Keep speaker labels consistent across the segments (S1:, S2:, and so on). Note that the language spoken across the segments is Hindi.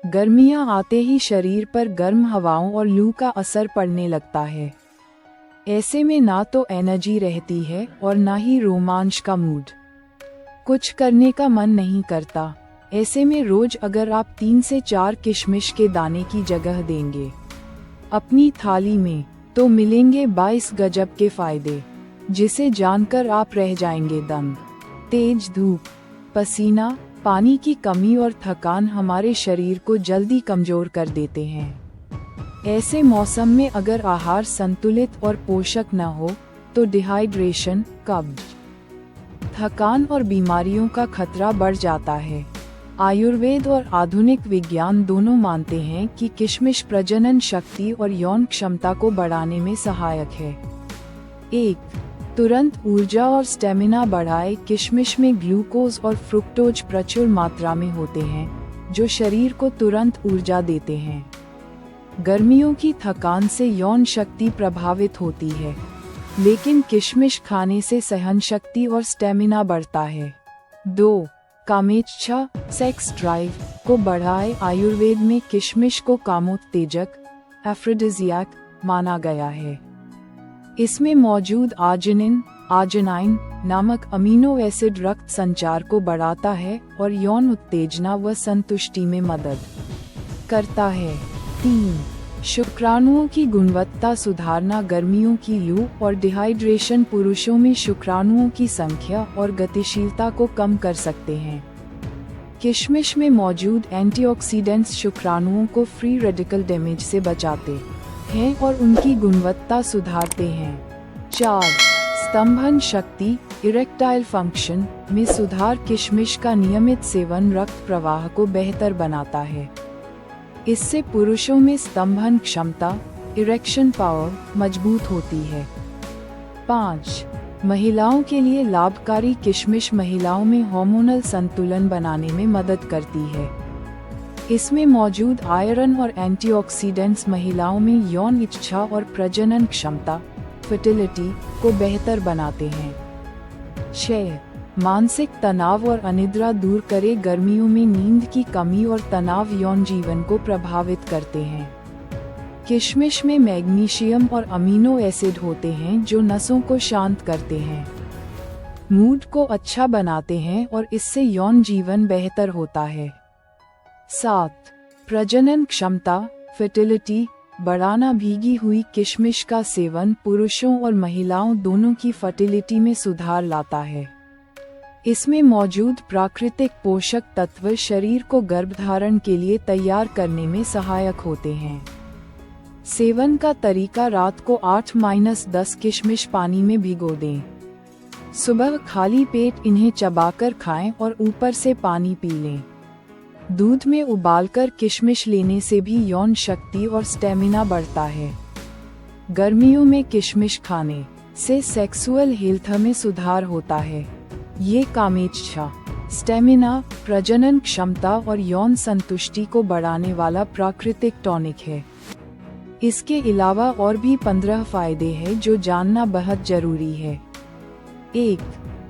S1: गर्मियां आते ही शरीर पर गर्म हवाओं और लू का असर पड़ने लगता है। ऐसे में ना तो एनर्जी रहती है और ना ही रोमांच का मूड। कुछ करने का मन नहीं करता। ऐसे में रोज अगर आप 3 से 4 किशमिश के दाने की जगह देंगे अपनी थाली में, तो मिलेंगे 22 गजब के फायदे, जिसे जानकर आप रह जाएंगे दंग। तेज धूप, पसीना, पानी की कमी और थकान हमारे शरीर को जल्दी कमजोर कर देते हैं। ऐसे मौसम में अगर आहार संतुलित और पोषक न हो तो डिहाइड्रेशन, कब्ज, थकान और बीमारियों का खतरा बढ़ जाता है। आयुर्वेद और आधुनिक विज्ञान दोनों मानते हैं कि किशमिश प्रजनन शक्ति और यौन क्षमता को बढ़ाने में सहायक है। 1. तुरंत ऊर्जा और स्टेमिना बढ़ाए। किशमिश में ग्लूकोज और फ्रुक्टोज प्रचुर मात्रा में होते हैं, जो शरीर को तुरंत ऊर्जा देते हैं। गर्मियों की थकान से यौन शक्ति प्रभावित होती है, लेकिन किशमिश खाने से सहन शक्ति और स्टेमिना बढ़ता है। 2. कामेच्छा, सेक्स ड्राइव को बढ़ाए। आयुर्वेद में किशमिश को कामोत्तेजक, एफ्रोडिजियाक माना गया है। इसमें मौजूद आर्जिनाइन नामक अमीनो एसिड रक्त संचार को बढ़ाता है और यौन उत्तेजना व संतुष्टि में मदद करता है। 3. शुक्राणुओं की गुणवत्ता सुधारना। गर्मियों की लू और डिहाइड्रेशन पुरुषों में शुक्राणुओं की संख्या और गतिशीलता को कम कर सकते हैं। किशमिश में मौजूद एंटीऑक्सीडेंट्स शुक्राणुओं को फ्री रेडिकल डैमेज से बचाते हैं और उनकी गुणवत्ता सुधारते हैं। 4. स्तंभन शक्ति, इरेक्टाइल फंक्शन में सुधार। किशमिश का नियमित सेवन रक्त प्रवाह को बेहतर बनाता है। इससे पुरुषों में स्तंभन क्षमता, इरेक्शन पावर मजबूत होती है। 5. महिलाओं के लिए लाभकारी। किशमिश महिलाओं में हार्मोनल संतुलन बनाने में मदद करती है। इसमें मौजूद आयरन और एंटीऑक्सीडेंट्स महिलाओं में यौन इच्छा और प्रजनन क्षमता, फर्टिलिटी को बेहतर बनाते हैं। 6. मानसिक तनाव और अनिद्रा दूर करे। गर्मियों में नींद की कमी और तनाव यौन जीवन को प्रभावित करते हैं। किशमिश में मैग्नीशियम और अमीनो एसिड होते हैं जो नसों को शांत करते हैं, मूड को अच्छा बनाते हैं और इससे यौन जीवन बेहतर होता है। 7. प्रजनन क्षमता, फर्टिलिटी बढ़ाना। भीगी हुई किशमिश का सेवन पुरुषों और महिलाओं दोनों की फर्टिलिटी में सुधार लाता है। इसमें मौजूद प्राकृतिक पोषक तत्व शरीर को गर्भधारण के लिए तैयार करने में सहायक होते हैं। सेवन का तरीका: रात को 8-10 किशमिश पानी में भिगो दें। सुबह खाली पेट इन्हें चबाकर खाएं और ऊपर से पानी पी लें। दूध में उबालकर किशमिश लेने से भी यौन शक्ति और स्टेमिना बढ़ता है। गर्मियों में किशमिश खाने से सेक्सुअल हेल्थ में सुधार होता है। ये कामेच्छा, स्टेमिना, प्रजनन क्षमता और यौन संतुष्टि को बढ़ाने वाला प्राकृतिक टॉनिक है। इसके अलावा और भी 15 फायदे हैं जो जानना बहुत जरूरी है। 1.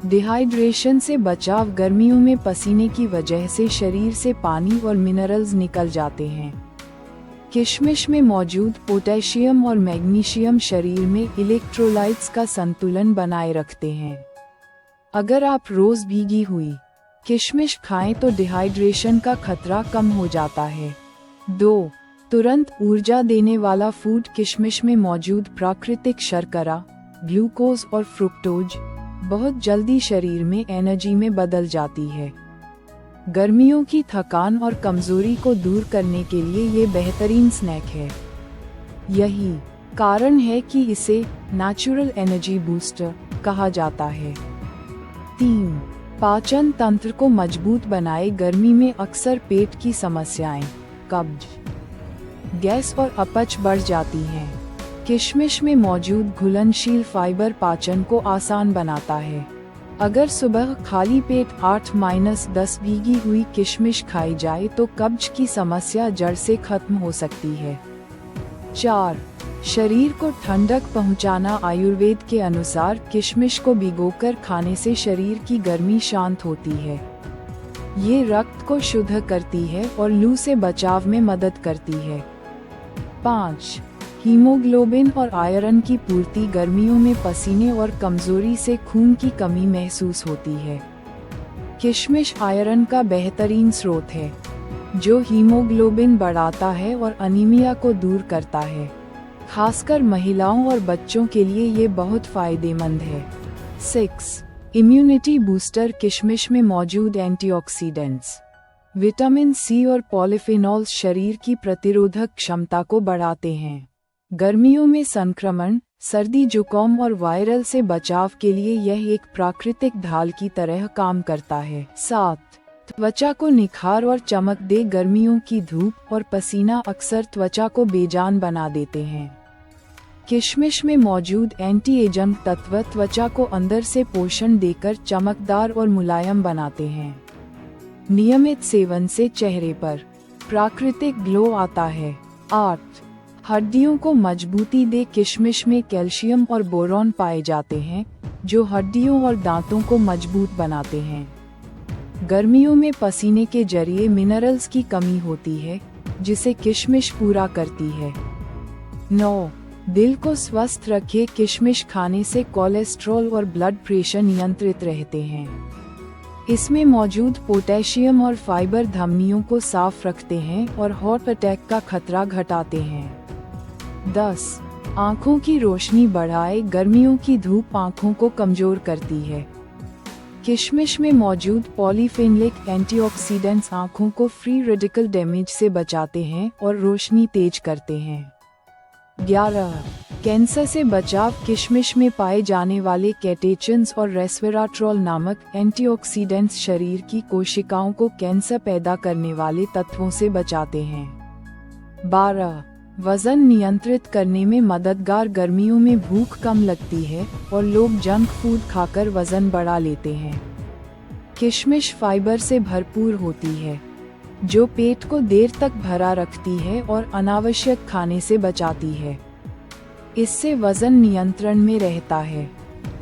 S1: डिहाइड्रेशन से बचाव। गर्मियों में पसीने की वजह से शरीर से पानी और मिनरल्स निकल जाते हैं। किशमिश में मौजूद पोटेशियम और मैग्नीशियम शरीर में इलेक्ट्रोलाइट्स का संतुलन बनाए रखते हैं। अगर आप रोज भीगी हुई किशमिश खाएं तो डिहाइड्रेशन का खतरा कम हो जाता है। 2. तुरंत ऊर्जा देने वाला फूड। किशमिश में मौजूद प्राकृतिक शर्करा, ग्लूकोज और फ्रुक्टोज बहुत जल्दी शरीर में एनर्जी में बदल जाती है। गर्मियों की थकान और कमजोरी को दूर करने के लिए ये बेहतरीन स्नैक है। यही कारण है कि इसे नेचुरल एनर्जी बूस्टर कहा जाता है। 3. पाचन तंत्र को मजबूत बनाए। गर्मी में अक्सर पेट की समस्याएं, कब्ज, गैस और अपच बढ़ जाती हैं। किशमिश में मौजूद घुलनशील फाइबर पाचन को आसान बनाता है। अगर सुबह खाली पेट 8-10 भीगी हुई किशमिश खाई जाए तो कब्ज की समस्या जड़ से खत्म हो सकती है। 4. शरीर को ठंडक पहुंचाना। आयुर्वेद के अनुसार किशमिश को भिगोकर खाने से शरीर की गर्मी शांत होती है। ये रक्त को शुद्ध करती है और लू से बचाव में मदद करती है। 5. हीमोग्लोबिन और आयरन की पूर्ति। गर्मियों में पसीने और कमजोरी से खून की कमी महसूस होती है। किशमिश आयरन का बेहतरीन स्रोत है, जो हीमोग्लोबिन बढ़ाता है और अनीमिया को दूर करता है। खासकर महिलाओं और बच्चों के लिए ये बहुत फायदेमंद है। 6. Immunity booster. किशमिश में मौजूद एंटीऑक्सीडेंट्स, विटामिन सी और पॉलीफेनॉल्स शरीर की प्रतिरोधक क्षमता को बढ़ाते हैं। गर्मियों में संक्रमण, सर्दी, जुकाम और वायरल से बचाव के लिए यह एक प्राकृतिक ढाल की तरह काम करता है। 7. त्वचा को निखार और चमक दे। गर्मियों की धूप और पसीना अक्सर त्वचा को बेजान बना देते हैं। किशमिश में मौजूद एंटी एजिंग तत्व त्वचा को अंदर से पोषण देकर चमकदार और मुलायम बनाते हैं। नियमित सेवन से चेहरे पर प्राकृतिक ग्लो आता है। 8. हड्डियों को मजबूती दे। किशमिश में कैल्शियम और बोरॉन पाए जाते हैं, जो हड्डियों और दांतों को मजबूत बनाते हैं। गर्मियों में पसीने के जरिए मिनरल्स की कमी होती है, जिसे किशमिश पूरा करती है। 9. दिल को स्वस्थ रखे। किशमिश खाने से कोलेस्ट्रॉल और ब्लड प्रेशर नियंत्रित रहते हैं। इसमें मौजूद पोटेशियम और फाइबर धमनियों को साफ रखते हैं और हार्ट अटैक का खतरा घटाते हैं। 10. आँखों की रोशनी बढ़ाए। गर्मियों की धूप आँखों को कमजोर करती है। किशमिश में मौजूद पॉलीफेनोलिक एंटीऑक्सीडेंट्स आँखों को फ्री रेडिकल डैमेज से बचाते हैं और रोशनी तेज करते हैं। 11. कैंसर से बचाव। किशमिश में पाए जाने वाले कैटेचन्स और रेस्वेराट्रोल नामक एंटीऑक्सीडेंट्स शरीर की कोशिकाओं को कैंसर पैदा करने वाले तत्वों से बचाते हैं। 12. वजन नियंत्रित करने में मददगार। गर्मियों में भूख कम लगती है और लोग जंक फूड खाकर वजन बढ़ा लेते हैं। किशमिश फाइबर से भरपूर होती है, जो पेट को देर तक भरा रखती है और अनावश्यक खाने से बचाती है। इससे वजन नियंत्रण में रहता है।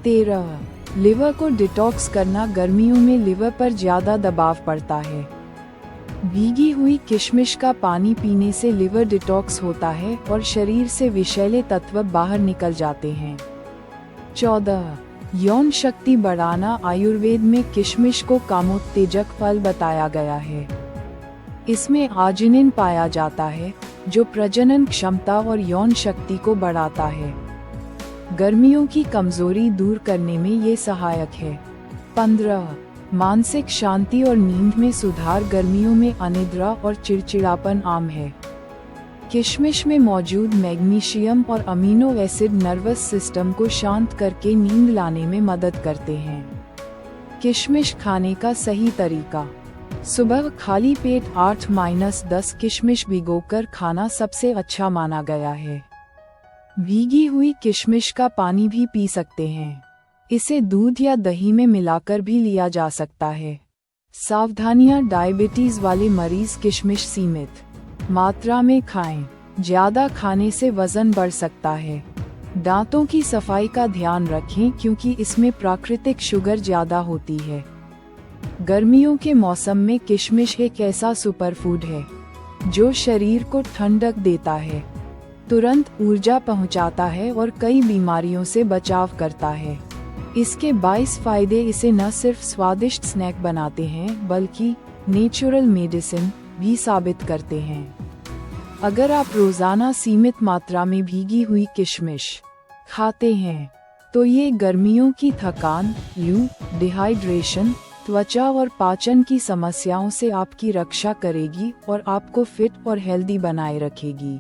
S1: 13. लिवर को डिटॉक्स करना। गर्मियों में लिवर पर ज्यादा दबाव पड़ता है। भीगी हुई किशमिश का पानी पीने से लिवर डिटॉक्स होता है और शरीर से विषैले तत्व बाहर निकल जाते हैं। 14. यौन शक्ति बढ़ाना। आयुर्वेद में किशमिश को कामोत्तेजक फल बताया गया है। इसमें आर्जिनिन पाया जाता है, जो प्रजनन क्षमता और यौन शक्ति को बढ़ाता है। गर्मियों की कमजोरी दूर करने में ये सहायक है। 15. मानसिक शांति और नींद में सुधार। गर्मियों में अनिद्रा और चिड़चिड़ापन आम है। किशमिश में मौजूद मैग्नीशियम और अमीनो एसिड नर्वस सिस्टम को शांत करके नींद लाने में मदद करते हैं। किशमिश खाने का सही तरीका। सुबह खाली पेट 8-10 किशमिश भिगोकर खाना सबसे अच्छा माना गया है। भीगी हुई किशमिश का पानी भी पी सकते हैं। इसे दूध या दही में मिलाकर भी लिया जा सकता है। सावधानियां। डायबिटीज वाले मरीज किशमिश सीमित मात्रा में खाएं। ज्यादा खाने से वजन बढ़ सकता है। दांतों की सफाई का ध्यान रखें, क्योंकि इसमें प्राकृतिक शुगर ज्यादा होती है। गर्मियों के मौसम में किशमिश एक ऐसा सुपरफूड है जो शरीर को ठंडक देता है, तुरंत ऊर्जा पहुंचाता है और कई बीमारियों से बचाव करता है। इसके 22 फायदे इसे न सिर्फ स्वादिष्ट स्नैक बनाते हैं, बल्कि नेचुरल मेडिसिन भी साबित करते हैं। अगर आप रोजाना सीमित मात्रा में भीगी हुई किशमिश खाते हैं, तो ये गर्मियों की थकान, लू, डिहाइड्रेशन, त्वचा और पाचन की समस्याओं से आपकी रक्षा करेगी और आपको फिट और हेल्दी बनाए रखेगी।